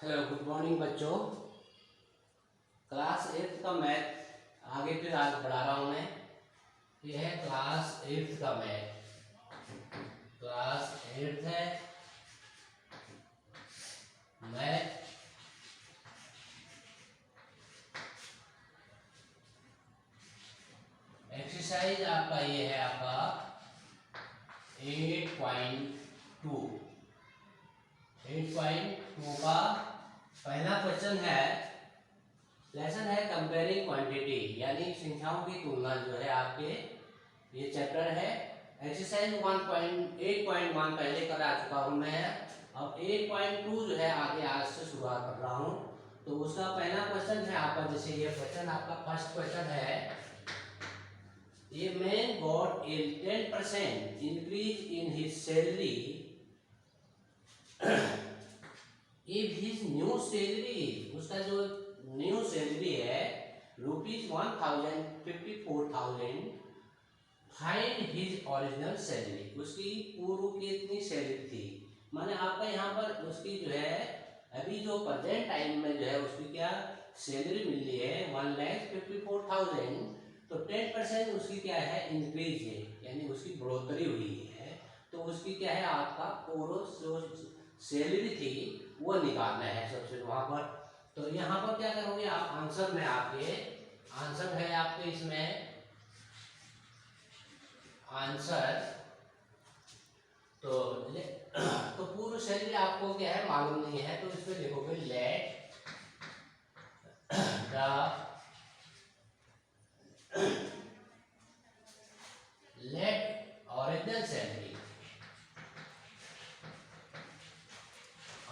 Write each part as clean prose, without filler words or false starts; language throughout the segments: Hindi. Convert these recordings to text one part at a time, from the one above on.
हेलो, गुड मॉर्निंग बच्चों। क्लास 8 का मैथ आगे फिर आज बढ़ा रहा हूँ मैं। ये है क्लास 8 का मैथ। क्लास 8 है मैथ। एक्सरसाइज आपका ये है आपका 8.2 का पहला क्वेश्चन है। लेसन है कंपेयरिंग क्वांटिटी, यानी संख्याओं की तुलना जो है आपके ये चैप्टर है। एक्सरसाइज 1.8.1 पहले करा चुका हूँ मैं। अब 8.2 जो है आगे आज से शुरुआत कर रहा हूँ। तो उसका पहला क्वेश्चन है आपका, जैसे ये क्वेश्चन आपका फर्स्ट क्वेश्चन है। ये man got a 10% increase in his salary if his new salary, उसका जो न्यू सैलरी है ₹1,54,000, फाइंड हिज ओरिजिनल सैलरी। उसकी पूर्व की इतनी सैलरी थी, माने आपका यहाँ पर उसकी जो है अभी जो प्रेजेंट टाइम में जो है उसकी क्या सैलरी मिल रही है 1,54,000। तो 10% उसकी क्या है इंक्रीज है, यानी उसकी बढ़ोतरी हुई है। तो उसकी क्या है आपका पूर्व जो सैलरी थी वो निकालना है सबसे वहां पर। तो यहाँ पर क्या करोगे आप, आंसर में आपके आंसर है आपके इसमें आंसर। तो पूर्व सैलरी आपको क्या है मालूम नहीं है, तो इसमें लिखोगे लेट द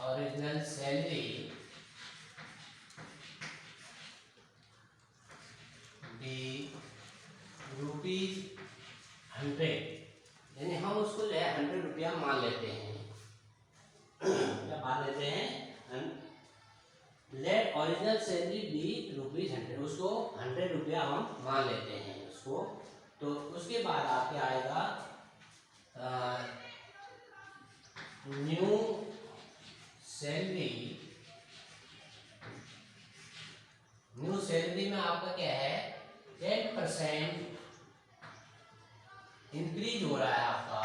ओरिजिनल सैलरी दी ₹100, यानी हम उसको जो है 100 रुपया मान लेते हैं। क्या मान लेते हैं? लेट ओरिजिनल सैलरी बी ₹100, उसको 100 रुपया हम मान लेते हैं उसको। तो उसके बाद आपके आएगा न्यू सैलरी। न्यू सैलरी में आपका क्या है 10% इंक्रीज हो रहा है आपका,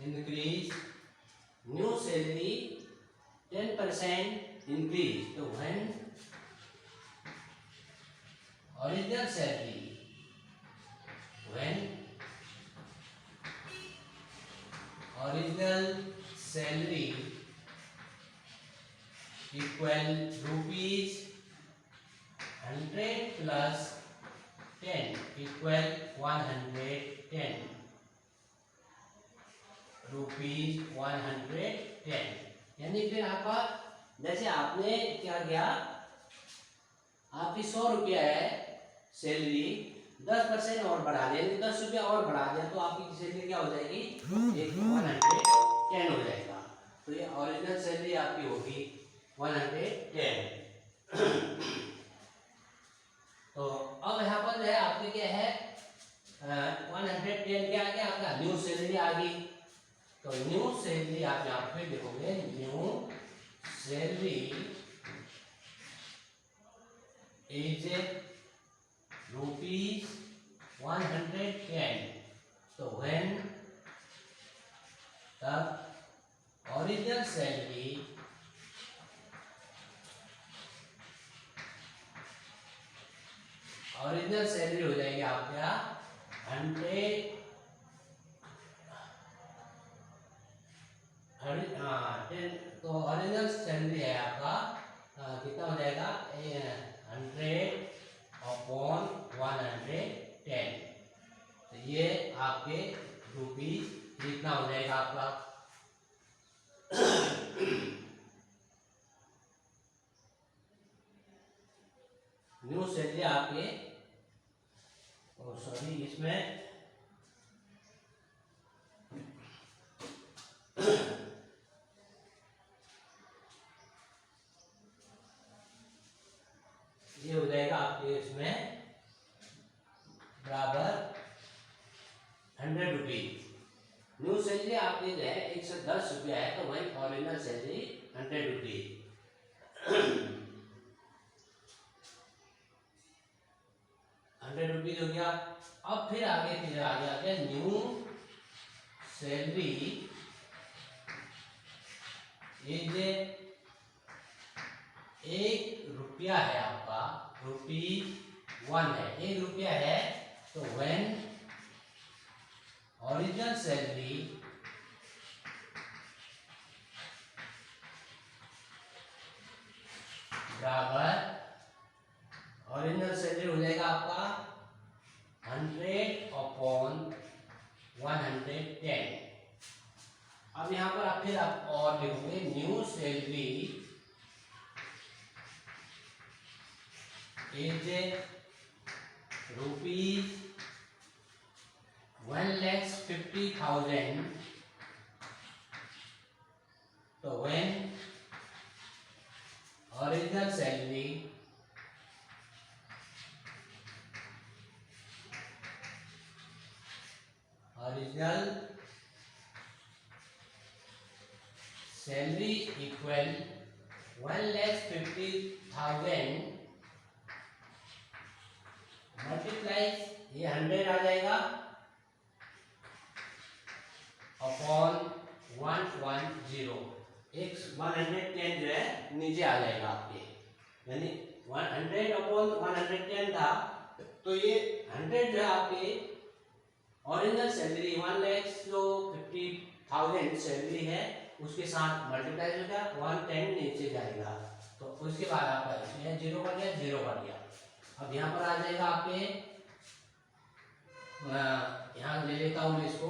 इंक्रीज न्यू सैलरी 10% इंक्रीज। तो when original salary equal ₹100 plus 10 equal 110 ₹110। यानी फिर आपका जैसे आपने क्या किया, आपकी 100 रुपया है सैलरी, 10% और बढ़ा दिया, 10 रुपया और बढ़ा दिया, तो आपकी सैलरी क्या हो जाएगी 110 हो जाएगा। तो ये ओरिजिनल सैलरी आपकी होगी 110। तो अब यहाँ पर जो है आपके क्या है 110 क्या आ गया आपका न्यू सैलरी आ गई। तो न्यू सैलरी आप यहाँ पे देखोगे, न्यू सैलरी इज ₹110। तो व्हेन तब ओरिजिनल सैलरी हो जाएगी आपका 100। तो ओरिजिनल सैलरी है आपका कितना हो जाएगा 100/110। तो ये आपके रुपीज इतना हो जाएगा आपका। न्यू सैलरी आपके सॉरी इसमें ये हो जाएगा आपके इसमें बराबर 100 रुपीज। न्यू न्यू सैलरी आपकी जो है 110 रुपया है, तो वही ओरिजिनल सैलरी 100 रुपीज। 100 रुपीज हो गया। अब फिर आगे आ गया न्यू सैलरी इज 1 रुपया है आपका, ₹1 है, 1 रुपया है। तो व्हेन ओरिजिनल सैलरी बराबर ओरिजिनल सैलरी हो जाएगा आपका 100/110। अब यहाँ पर आप फिर आप और लिखोगे न्यू सैलरी इज ₹1,50,000। तो when original salary equal 1,50,000 multiply, ये 100 आ जाएगा अपॉन 110, 110 जो है नीचे आ जाएगा आपके, यानी 100/110 था। तो ये 100 जो है आपके ओरिजिनल सैलरी 1,50,000 सैलरी है, उसके साथ मल्टीप्लाई हो गया, 110 नीचे जाएगा। तो उसके बाद आपका इसमें 0 कर दिया, 0 कर दिया। अब यहाँ पर आ जाएगा आपके, यहाँ ले लेता हूँ मैं इसको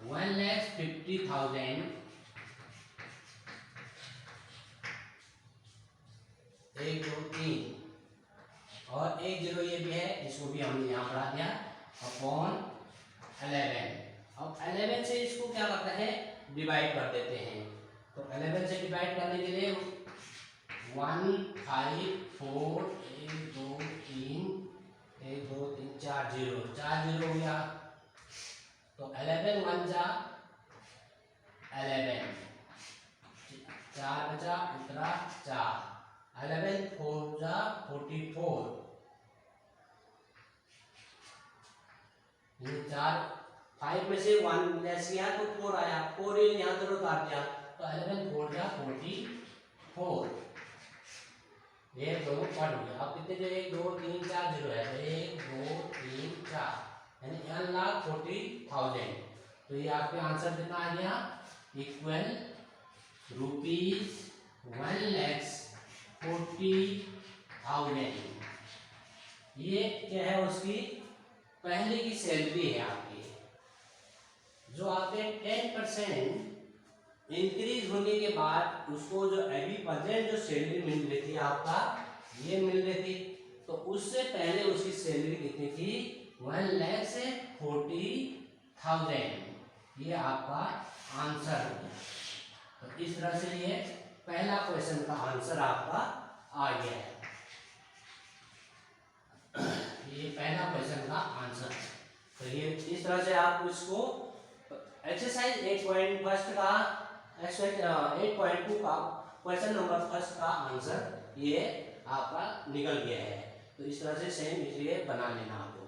1,50,000 1 2 3 और 1 0 ये भी है, इसको भी हमने यहाँ बढ़ा दिया अपॉन 11। अब 11 से इसको क्या करता है, डिवाइड कर देते हैं। तो 11 से डिवाइड करने के लिए 1 5 4 1 2 3 1 2 3 4 0 हो गया। तो 11 1 जा 11, 4 बचा उतरा 4, 11 4 जा 44, ये 4 5 में से 1 लेस किया तो 4 आया, 4 यहाँ तो उतार दिया, तो 11 4 जा 44, ये दोनों कट हो गया। अब कितने जो 1 2 3 4 0 है, तो 1 2 3 4 यानी 1,40,000। तो ये आपके आंसर कितना आ गया, इक्वल ₹1,40,000। ये क्या है, उसकी पहले की सैलरी है आपकी, जो आपके 10% इंक्रीज होने के बाद उसको जो अभी प्रेजेंट जो सैलरी मिल रही थी आपका, ये मिल रही थी। तो उससे पहले उसकी सैलरी कितनी थी, 1,40,000। ये आपका आंसर हो गया। तो इस तरह से ये पहला क्वेश्चन का आंसर आपका आ गया है। ये पहला क्वेश्चन का आंसर। तो ये इस तरह से आप इसको एक्सरसाइज 8.1 का 8.2 का क्वेश्चन नंबर 1 का आंसर ये आपका निकल गया है। तो इस तरह से सेम इसलिए बना लेना आपको।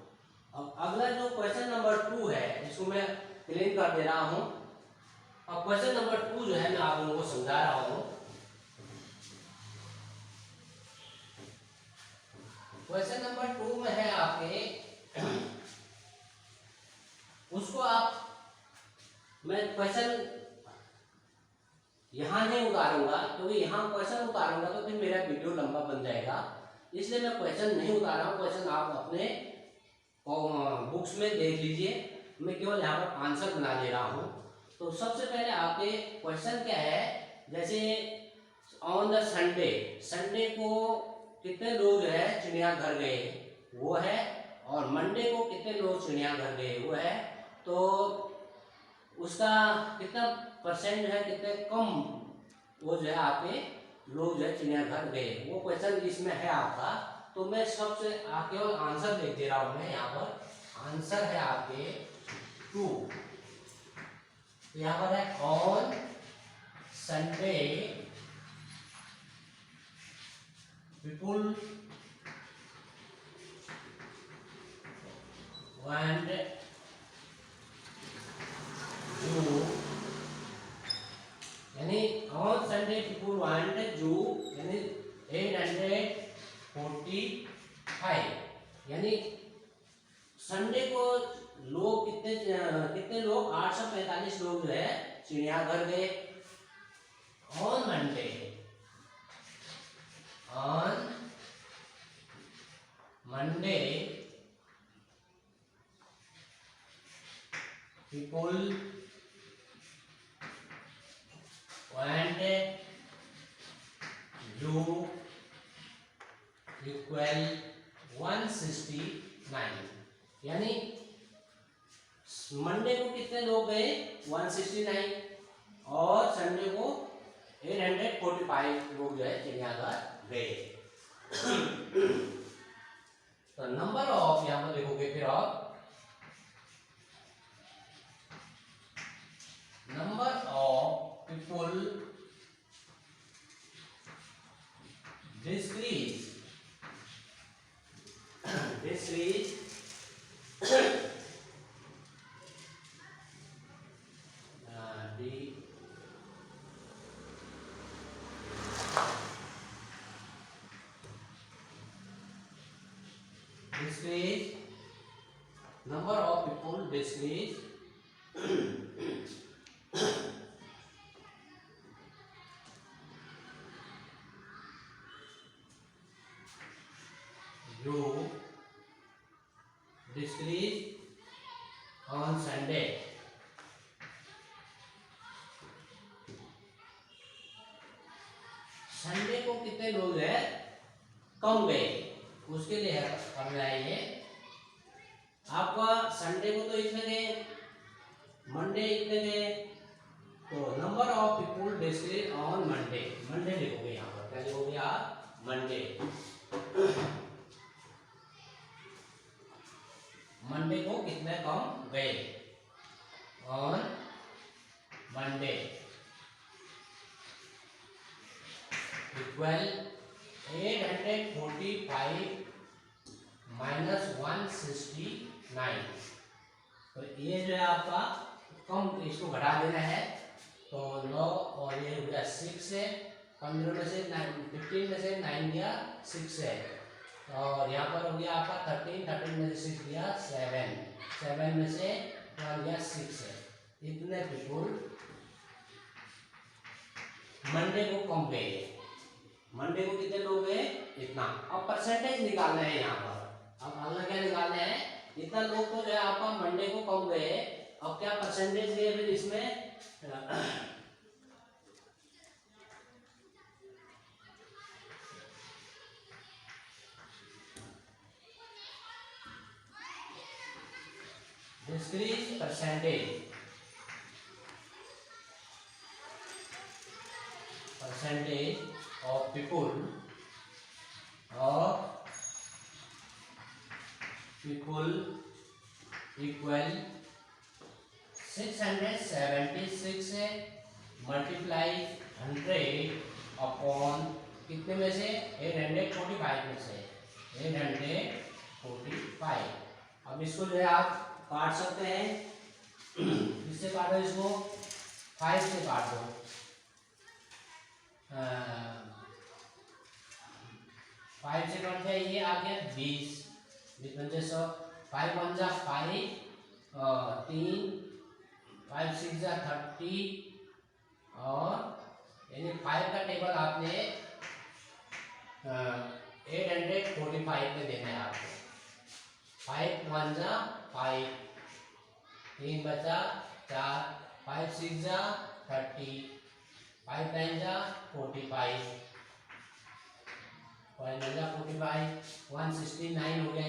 अब अगला जो क्वेश्चन नंबर 2 है, इसको मैं क्लीन कर दे रहा हूँ। अब क्वेश्चन नंबर 2 जो है मैं आप लोगों को समझा रहा हूँ। क्वेश्चन नंबर 2 में है आपके, उसको आप मैं क्वेश्चन यहाँ नहीं उतारूंगा, क्योंकि यहाँ क्वेश्चन उतारूंगा तो फिर मेरा वीडियो लंबा बन जाएगा, इसलिए मैं क्वेश्चन नहीं उतार रहा हूँ। क्वेश्चन आप अपने बुक्स में देख लीजिए, मैं केवल यहाँ पर आंसर बना दे रहा हूँ। तो सबसे पहले आपके क्वेश्चन क्या है, जैसे ऑन द संडे को कितने लोग जो है चिड़ियाघर गए, वो है, और मंडे को कितने लोग चिड़ियाघर गए, वो है। तो उसका कितना परसेंट जो है, कितने कम वो जो है आपके लोग जो है चिड़ियाघर गए, वो क्वेश्चन इसमें है आपका। तो मैं सबसे केवल आंसर लिख दे रहा हूँ मैं यहाँ पर। आंसर है आपके 2। तो यहाँ पर है ऑन संडे पीपुल वांट जू, यानी ऑन संडे पीपुल वांट जू, यानी 845, यानी संडे को लोग कितने लोग 845 लोग जो है चिड़ियाघर गए। On Monday, on Monday people went जू इक्वल 169, यानी मंडे को कितने लोग गए 169 और संडे को 845 लोग जो है चिड़ियाघर गए। तो नंबर ऑफ यहां पर देखोगे फिर आप number of people decrease number of people decrease you decrease on Sunday, Sunday को कितने लोग है कम गए, उसके लिए करना है ये आपका। संडे को तो इतने गए, मंडे इतने गए, तो number of people decrease on Monday, Monday लिखोगे यहाँ पर, क्या लिखोगे आप मंडे। मंडे को कितने कम गए ऑन मंडे इक्वल 845 माइनस 169, तो ये जो है आपका कम, इसको घटा देना है, तो 9 और ये हो गया 6 है, 15 में से 15 में से 9 गया 6 है, और यहाँ पर हो गया आपका 13 में से 6 गया 7 में से 1 गया 6 है। इतने पीपुल मंडे को कम गए, मंडे को कितने लोग गए इतना। अब परसेंटेज निकालना है यहाँ पर, अब अगला क्या निकालना है, इतना लोग तो जो है आपका मंडे को कम गए, अब क्या परसेंटेज दिए फिर इसमें decrease percentage of people equal 676 है मल्टीप्लाई 100 अपॉन कितने में से 845 में से 845। अब इसको जो है आप काट सकते हैं, किससे काटो इसको 5 से काट दो, 5 से कट गया, ये आ गया 20 100, 5 1 जा 5 3 5 6 जा 30, और यानी 5 का टेबल आपने 845 में देना है आपको। 5 1 जा 5, 3 बचा 4, 5 6 जा 30, 5 9 जा 45, 5 9 जा 45, 169 हो गया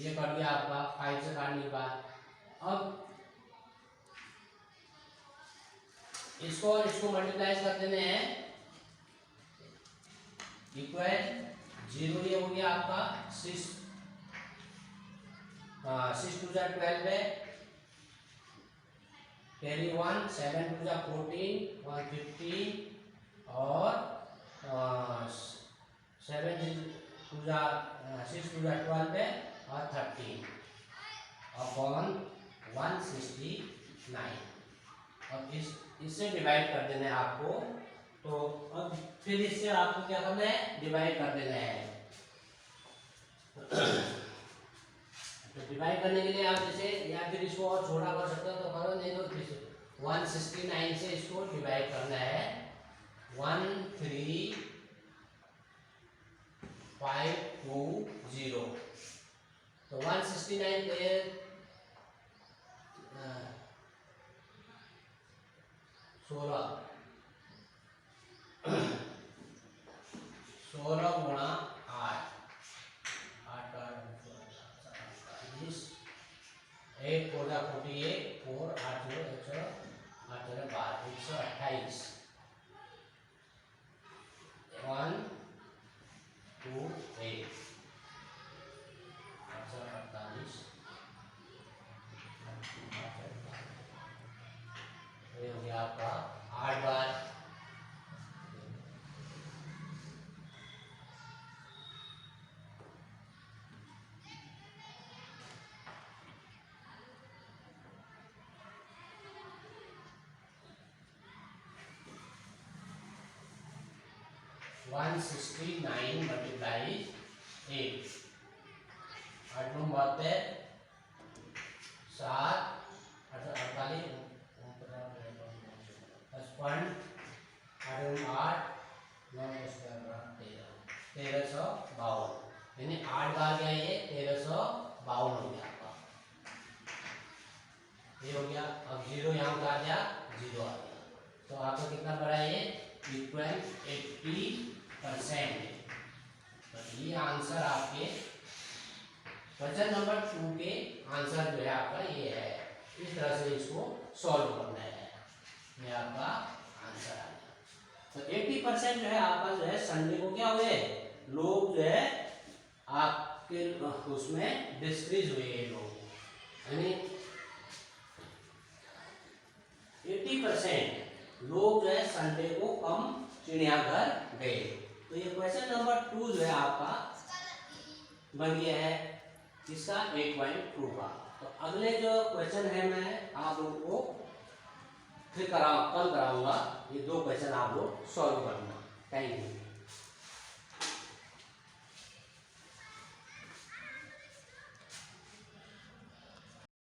ये कट गया आपका 5 से काटने के बाद। अब इसको और इसको मल्टीप्लाई कर देने हैं, इक्वल 0, ये हो गया आपका 6 6 2 जा 12 है, कैरी 1, 7 टू जा 14, 115 और 7 टू जा 6 टू जा 12 है और 13 अपॉन 169 और इससे डिवाइड कर देना है आपको। तो अब फिर इससे आपको क्या करना है, डिवाइड कर देना है। तो डिवाइड करने के लिए आप जैसे या फिर इसको और छोटा कर सकते हो तो करो, नहीं तो 169 से इसको डिवाइड करना है 13520। तो 169 पे 16 गुणा 8, 8 4 जा 48, 4 8 0 8 12 128 1 2 8 48 ये हो गया आपका 8 बार 169 मल्टीप्लाइज 8, 8 नौ 72, 7 48 55 8 9 1352 यानी 8 बार क्या ये 1352 हो गया आपका, ये हो गया। अब जीरो यहाँ उतार दिया, जीरो आ गया, तो आपका कितना पड़ा ये इक्वल 80%। तो ये आंसर आपके क्वेश्चन नंबर 2 के आंसर जो है आपका ये है। इस तरह से इसको सॉल्व करना है, ये आपका आंसर आ गया। तो 80% जो है आपका जो है संडे को क्या हुए, लोग जो है आपके उसमें डिस्क्रीज हुए लोग, यानी 80% लोग जो है संडे को कम चिड़ियाघर गए। तो ये क्वेश्चन नंबर 2 जो है आपका बन गया है इसका 8.2 का। तो अगले जो क्वेश्चन है मैं आप लोगों को फिर कल कराऊंगा, ये 2 क्वेश्चन आप लोग सॉल्व करना। Thank you.